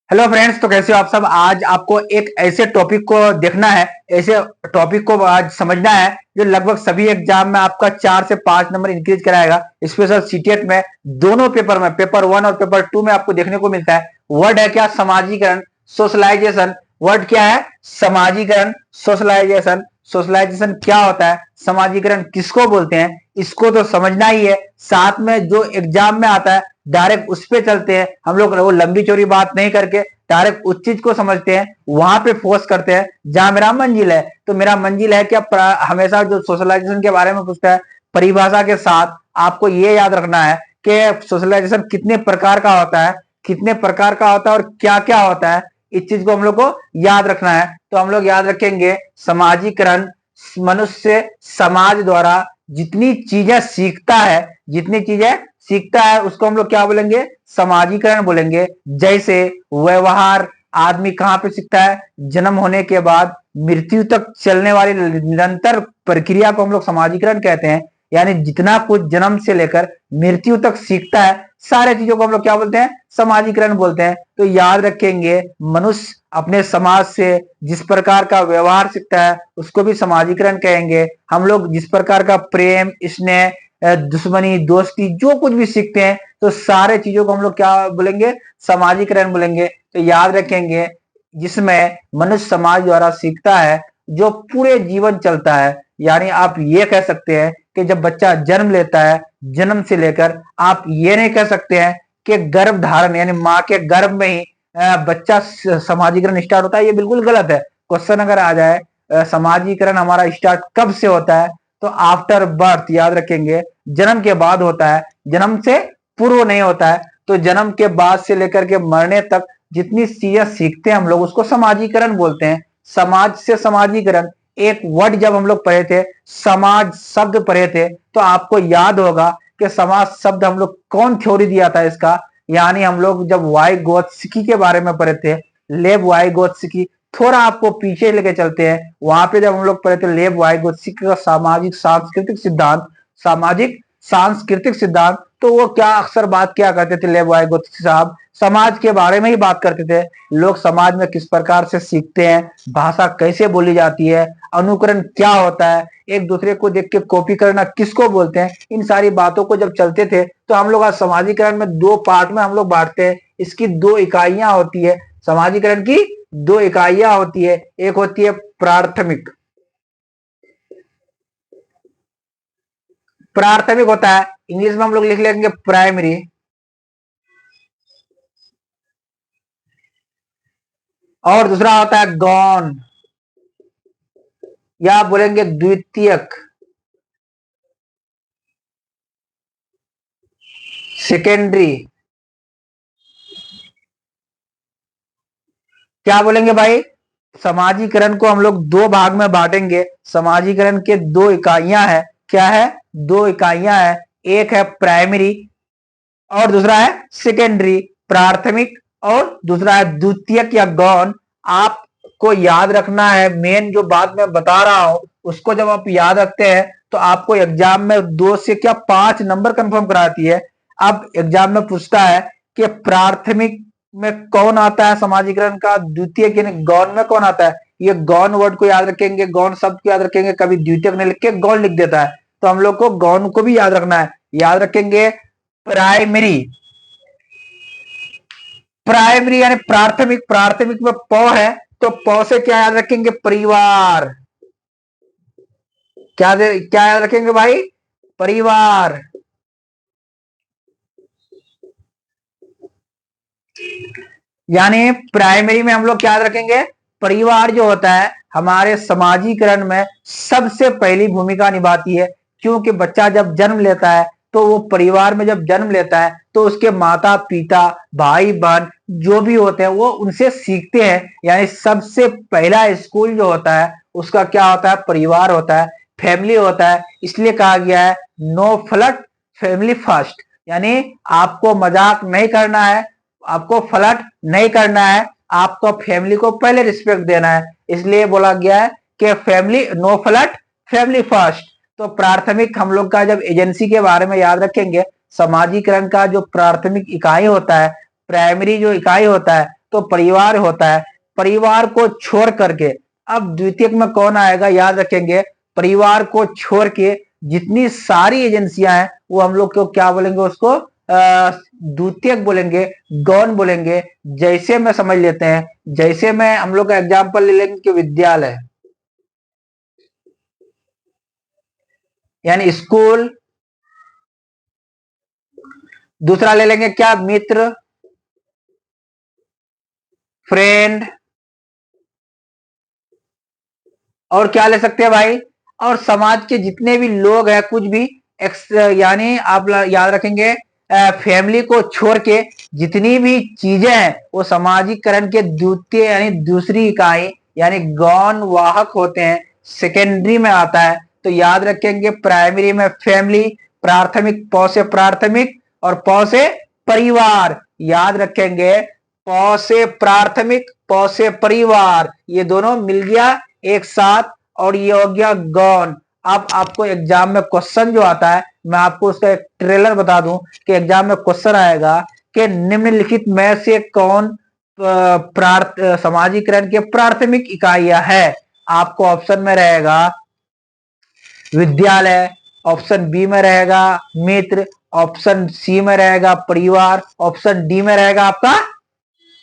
Hello friends, तो कैसे हो आप सब। आज आपको एक ऐसे टॉपिक को देखना है, ऐसे टॉपिक को आज समझना है जो लगभग सभी एग्जाम में आपका 4 से 5 नंबर इंक्रीज कराएगा। स्पेशल सीटेट में दोनों पेपर में, पेपर 1 और पेपर 2 में आपको देखने को मिलता है। वर्ड है क्या? समाजीकरण, सोशलाइजेशन। वर्ड क्या है? समाजीकरण, सोशलाइजेशन। सोशलाइजेशन क्या होता है, समाजीकरण किसको बोलते हैं, इसको तो समझना ही है। साथ में जो एग्जाम में आता है डायरेक्ट उस पे चलते हैं हम लोग, वो लंबी चौड़ी बात नहीं करके डायरेक्ट उस चीज को समझते हैं, वहां पे फोर्स करते हैं जहां मेरा मंजिल है। तो मेरा मंजिल है क्या? हमेशा जो सोशलाइजेशन के बारे में पूछता है परिभाषा के साथ आपको ये याद रखना है कि सोशलाइजेशन कितने प्रकार का होता है, कितने प्रकार का होता है और क्या क्या होता है। इस चीज को हम लोग को याद रखना है। तो हम लोग याद रखेंगे समाजीकरण, मनुष्य समाज द्वारा जितनी चीजें सीखता है, जितनी चीजें सीखता है उसको हम लोग क्या बोलेंगे? समाजीकरण बोलेंगे। जैसे व्यवहार, आदमी कहां पे सीखता है? जन्म होने के बाद मृत्यु तक चलने वाली निरंतर प्रक्रिया को हम लोग समाजीकरण कहते हैं। यानी जितना कुछ जन्म से लेकर मृत्यु तक सीखता है, सारे चीजों को हम लोग क्या बोलते हैं? समाजीकरण बोलते हैं। तो याद रखेंगे, मनुष्य अपने समाज से जिस प्रकार का व्यवहार सीखता है उसको भी समाजीकरण कहेंगे। हम लोग जिस प्रकार का प्रेम, स्नेह, दुश्मनी, दोस्ती, जो कुछ भी सीखते हैं तो सारे चीजों को हम लोग क्या बोलेंगे? समाजीकरण बोलेंगे। तो याद रखेंगे, जिसमें मनुष्य समाज द्वारा सीखता है, जो पूरे जीवन चलता है। यानी आप ये कह सकते हैं कि जब बच्चा जन्म लेता है, जन्म से लेकर आप ये नहीं कह सकते हैं कि गर्भ धारण यानी माँ के गर्भ में ही बच्चा समाजीकरण स्टार्ट होता है। ये बिल्कुल गलत है। क्वेश्चन अगर आ जाए समाजीकरण हमारा स्टार्ट कब से होता है, तो आफ्टर बर्थ, याद रखेंगे, जन्म के बाद होता है, जन्म से पूर्व नहीं होता है। तो जन्म के बाद से लेकर के मरने तक जितनी चीजें सीखते हैं हम लोग उसको समाजीकरण बोलते हैं। समाज से समाजीकरण, एक वर्ड जब हम लोग पढ़े थे, समाज शब्द पढ़े थे, तो आपको याद होगा कि समाज शब्द हम लोग कौन थ्योरी दिया था इसका। यानी हम लोग जब वाइगोत्स्की के बारे में पढ़े थे, लेव वाइगोत्स्की, थोड़ा आपको पीछे लेके चलते हैं। वहां पे जब हम लोग पढ़े थे लेव वाइगोत्स्की का सामाजिक सांस्कृतिक सिद्धांत, सामाजिक सांस्कृतिक सिद्धांत, तो वो क्या अक्सर बात क्या करते थे लेव वाइगोत्स्की साहब? समाज के बारे में ही बात करते थे। लोग समाज में किस प्रकार से सीखते हैं, भाषा कैसे बोली जाती है, अनुकरण क्या होता है, एक दूसरे को देख के कॉपी करना किसको बोलते हैं, इन सारी बातों को जब चलते थे तो हम लोग आज समाजीकरण में दो पार्ट में हम लोग बांटते हैं। इसकी दो इकाइयां होती है, समाजीकरण की दो इकाइयां होती है। एक होती है प्राथमिक, प्राथमिक होता है, इंग्लिश में हम लोग लिख लेंगे प्राइमरी। और दूसरा होता है गौण, या आप बोलेंगे द्वितीयक, सेकेंडरी। क्या बोलेंगे भाई? समाजीकरण को हम लोग दो भाग में बांटेंगे। समाजीकरण के दो इकाइयां हैं। क्या है? दो इकाइयां हैं। एक है प्राइमरी और दूसरा है सेकेंडरी, प्राथमिक, और दूसरा है द्वितीयक या गौण। आपको याद रखना है, मेन जो बात मैं बता रहा हूं उसको जब आप याद रखते हैं तो आपको एग्जाम में 2 से क्या 5 नंबर कंफर्म कराती है। अब एग्जाम में पूछता है कि प्राथमिक में कौन आता है समाजीकरण का, द्वितीय के गौण में कौन आता है। ये गौण वर्ड को याद रखेंगे, गौण शब्द को याद रखेंगे, कभी द्वितीय नहीं लिख के गौण लिख देता है। तो हम लोग को गौण को भी याद रखना है। याद रखेंगे प्राइमरी, प्राइमरी यानी प्राथमिक, प्राथमिक में प है तो प से क्या याद रखेंगे? परिवार। क्या याद रखेंगे भाई? परिवार। यानी प्राइमरी में हम लोग क्या याद रखेंगे? परिवार जो होता है हमारे समाजीकरण में सबसे पहली भूमिका निभाती है। क्योंकि बच्चा जब जन्म लेता है तो वो परिवार में जब जन्म लेता है तो उसके माता पिता, भाई बहन जो भी होते हैं वो उनसे सीखते हैं। यानी सबसे पहला स्कूल जो होता है उसका क्या होता है? परिवार होता है, फैमिली होता है। इसलिए कहा गया है नो फ्लट, फैमिली फर्स्ट। यानी आपको मजाक नहीं करना है, आपको फ्लर्ट नहीं करना है, आपको फैमिली को पहले रिस्पेक्ट देना है। इसलिए बोला गया है कि family, no flirt, family first. तो प्राथमिक हम लोग का जब एजेंसी के बारे में याद रखेंगे, समाजीकरण का जो प्राथमिक इकाई होता है, प्राइमरी जो इकाई होता है तो परिवार होता है। परिवार को छोड़ करके अब द्वितीयक में कौन आएगा, याद रखेंगे, परिवार को छोड़ के जितनी सारी एजेंसियां हैं वो हम लोग को क्या बोलेंगे, उसको द्वितीयक बोलेंगे, गौण बोलेंगे। जैसे में समझ लेते हैं, जैसे में हम लोग का एग्जाम्पल ले लेंगे कि विद्यालय यानी स्कूल, दूसरा ले लेंगे क्या, मित्र, फ्रेंड, और क्या ले सकते हैं भाई, और समाज के जितने भी लोग हैं, कुछ भी यानी आप याद रखेंगे फैमिली को छोड़ के जितनी भी चीजें हैं वो सामाजिकरण के द्वितीय यानी दूसरी इकाई यानी गौण वाहक होते हैं, सेकेंडरी में आता है। तो याद रखेंगे प्राइमरी में फैमिली, प्राथमिक पौ से प्राथमिक और पौ से परिवार, याद रखेंगे पौ से प्राथमिक पौ से परिवार, ये दोनों मिल गया एक साथ और ये हो गया गौण। अब आपको एग्जाम में क्वेश्चन जो आता है, मैं आपको उसका एक ट्रेलर बता दूं कि एग्जाम में क्वेश्चन आएगा कि निम्नलिखित में से कौन सामाजिकरण के प्राथमिक इकाइयां है। आपको ऑप्शन में रहेगा विद्यालय, ऑप्शन बी में रहेगा मित्र, ऑप्शन सी में रहेगा परिवार, ऑप्शन डी में रहेगा आपका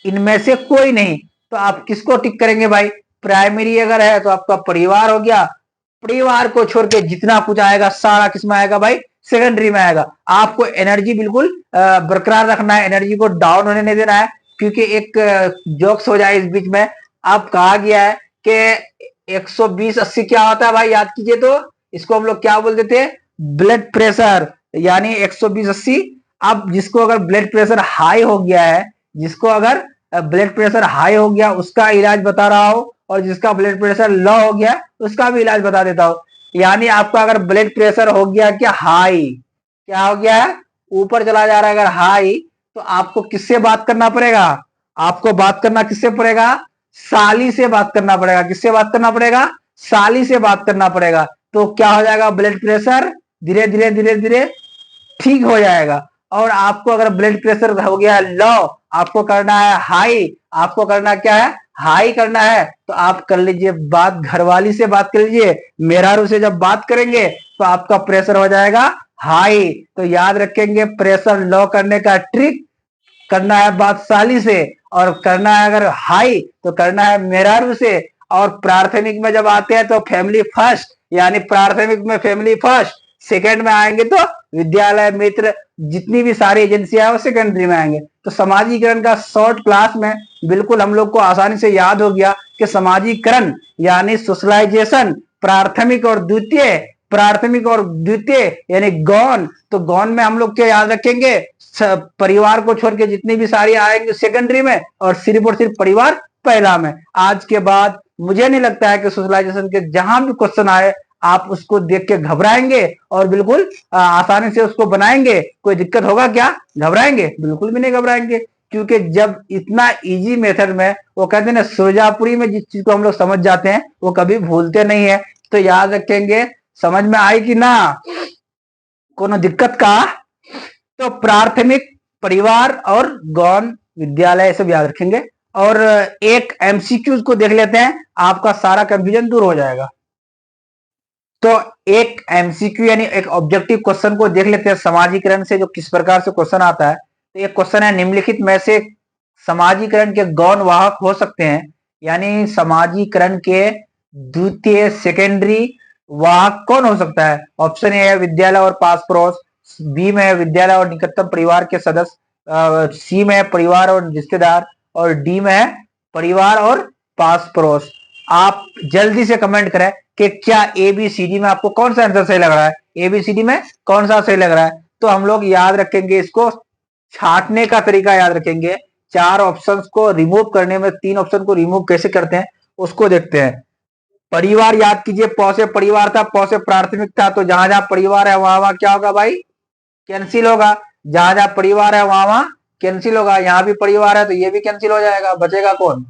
इनमें से कोई नहीं। तो आप किसको टिक करेंगे भाई, प्राइमरी अगर है तो आपका परिवार हो गया, परिवार को छोड़ के जितना कुछ आएगा सारा किसमें आएगा भाई, सेकेंडरी में आएगा। आपको एनर्जी बिल्कुल बरकरार रखना है, एनर्जी को डाउन होने नहीं देना है, क्योंकि एक जोक्स हो जाए इस बीच में। अब कहा गया है कि 120/80 क्या होता है भाई, याद कीजिए तो इसको हम लोग क्या बोल देते हैं, ब्लड प्रेशर, यानी 120/80। अब जिसको अगर ब्लड प्रेशर हाई हो गया है, जिसको अगर ब्लड प्रेशर हाई हो गया उसका इलाज बता रहा हूं, और जिसका ब्लड प्रेशर लो हो गया उसका भी इलाज बता देता हूं। यानी आपका अगर ब्लड प्रेशर हो गया क्या हाई, क्या हो गया है, ऊपर चला जा रहा है अगर हाई, तो आपको किससे बात करना पड़ेगा, आपको बात करना किससे पड़ेगा, साली से बात करना पड़ेगा। किससे बात करना पड़ेगा, साली से बात करना पड़ेगा। तो क्या हो जाएगा, ब्लड प्रेशर धीरे धीरे धीरे धीरे ठीक हो जाएगा। और आपको अगर ब्लड प्रेशर हो गया लो, आपको करना है हाई, आपको करना क्या है, हाई करना है। तो आप कर लीजिए बात, घरवाली से बात कर लीजिए, मेहरारू से जब बात करेंगे तो आपका प्रेशर हो जाएगा हाई। तो याद रखेंगे प्रेशर लो करने का ट्रिक, करना है बात साली से, और करना है अगर हाई तो करना है मेहरारू से। और प्राथमिक में जब आते हैं तो फैमिली फर्स्ट, यानी प्राथमिक में फैमिली फर्स्ट, सेकंड में आएंगे तो विद्यालय, मित्र, जितनी भी सारी एजेंसियां हैं वो सेकेंडरी में आएंगे। तो सामाजिकरण का शॉर्ट क्लास में बिल्कुल हम लोग को आसानी से याद हो गया कि सामाजिकरण यानी सोशलाइजेशन, प्राथमिक और द्वितीय, प्राथमिक और द्वितीय यानी गौण। तो गौण में हम लोग क्या याद रखेंगे, परिवार को छोड़ के जितनी भी सारी आएंगे सेकेंडरी में, और सिर्फ परिवार पहला में। आज के बाद मुझे नहीं लगता है कि सोशलाइजेशन के जहां भी क्वेश्चन आए आप उसको देख के घबराएंगे और बिल्कुल आसानी से उसको बनाएंगे। कोई दिक्कत होगा क्या, घबराएंगे, बिल्कुल भी नहीं घबराएंगे, क्योंकि जब इतना इजी मेथड में, वो कहते हैं ना सुरजापुरी में जिस चीज को हम लोग समझ जाते हैं वो कभी भूलते नहीं है। तो याद रखेंगे, समझ में आई कि ना, कोनो दिक्कत का, तो प्राथमिक, परिवार और गौण, विद्यालय, सब याद रखेंगे। और एक एमसीक्यूज को देख लेते हैं, आपका सारा कंफ्यूजन दूर हो जाएगा। तो एक एमसीक्यू यानी एक ऑब्जेक्टिव क्वेश्चन को देख लेते हैं सामाजिकरण से, जो किस प्रकार से क्वेश्चन आता है। तो एक क्वेश्चन है, निम्नलिखित में से सामाजिकरण के गौण वाहक हो सकते हैं, यानी सामाजिकरण के द्वितीय सेकेंडरी वाहक कौन हो सकता है। ऑप्शन ए है विद्यालय और पास पड़ोस, बी में है विद्यालय और निकटतम परिवार के सदस्य, सी में है परिवार और रिश्तेदार, और डी में है परिवार और पास पड़ोस। आप जल्दी से कमेंट करें कि क्या एबीसीडी में आपको कौन सा आंसर सही लग रहा है, एबीसीडी में कौन सा सही लग रहा है। तो हम लोग याद रखेंगे, इसको छांटने का तरीका याद रखेंगे, 4 ऑप्शंस को रिमूव करने में 3 ऑप्शन को रिमूव कैसे करते हैं उसको देखते हैं। परिवार याद कीजिए, पौ से परिवार था, पौ से प्राथमिक था, तो जहां जहां परिवार है वहां वहां क्या होगा भाई, कैंसिल होगा। जहां जहां परिवार है वहां वहां कैंसिल होगा। यहां भी परिवार है तो ये भी कैंसिल हो जाएगा, बचेगा कौन।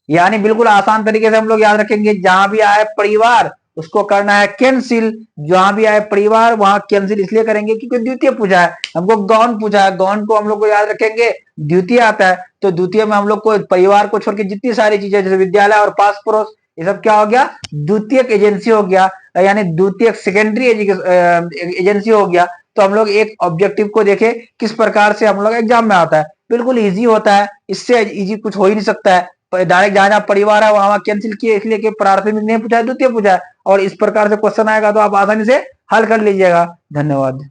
यानी बिल्कुल आसान तरीके से हम लोग याद रखेंगे, जहां भी आए परिवार उसको करना है कैंसिल। जहां भी आए परिवार वहां कैंसिल इसलिए करेंगे क्योंकि द्वितीय पूछा है, हमको गौण पूछा है, गौण को हम लोग को याद रखेंगे द्वितीय आता है, तो द्वितीय में हम लोग को परिवार को छोड़ के जितनी सारी चीजें जैसे विद्यालय और पास पड़ोस ये सब क्या हो गया, द्वितीयक एजेंसी हो गया, यानी द्वितीयक सेकेंडरी एजेंसी हो गया। तो हम लोग एक ऑब्जेक्टिव को देखें किस प्रकार से हम लोग एग्जाम में आता है, बिल्कुल इजी होता है, इससे इजी कुछ हो ही नहीं सकता है। डायरेक्ट जहां जहां परिवार है वहां कैंसिल किए इसलिए कि प्राथमिक नहीं पूछा है द्वितीय पूछा है, और इस प्रकार से क्वेश्चन आएगा तो आप आसानी से हल कर लीजिएगा। धन्यवाद।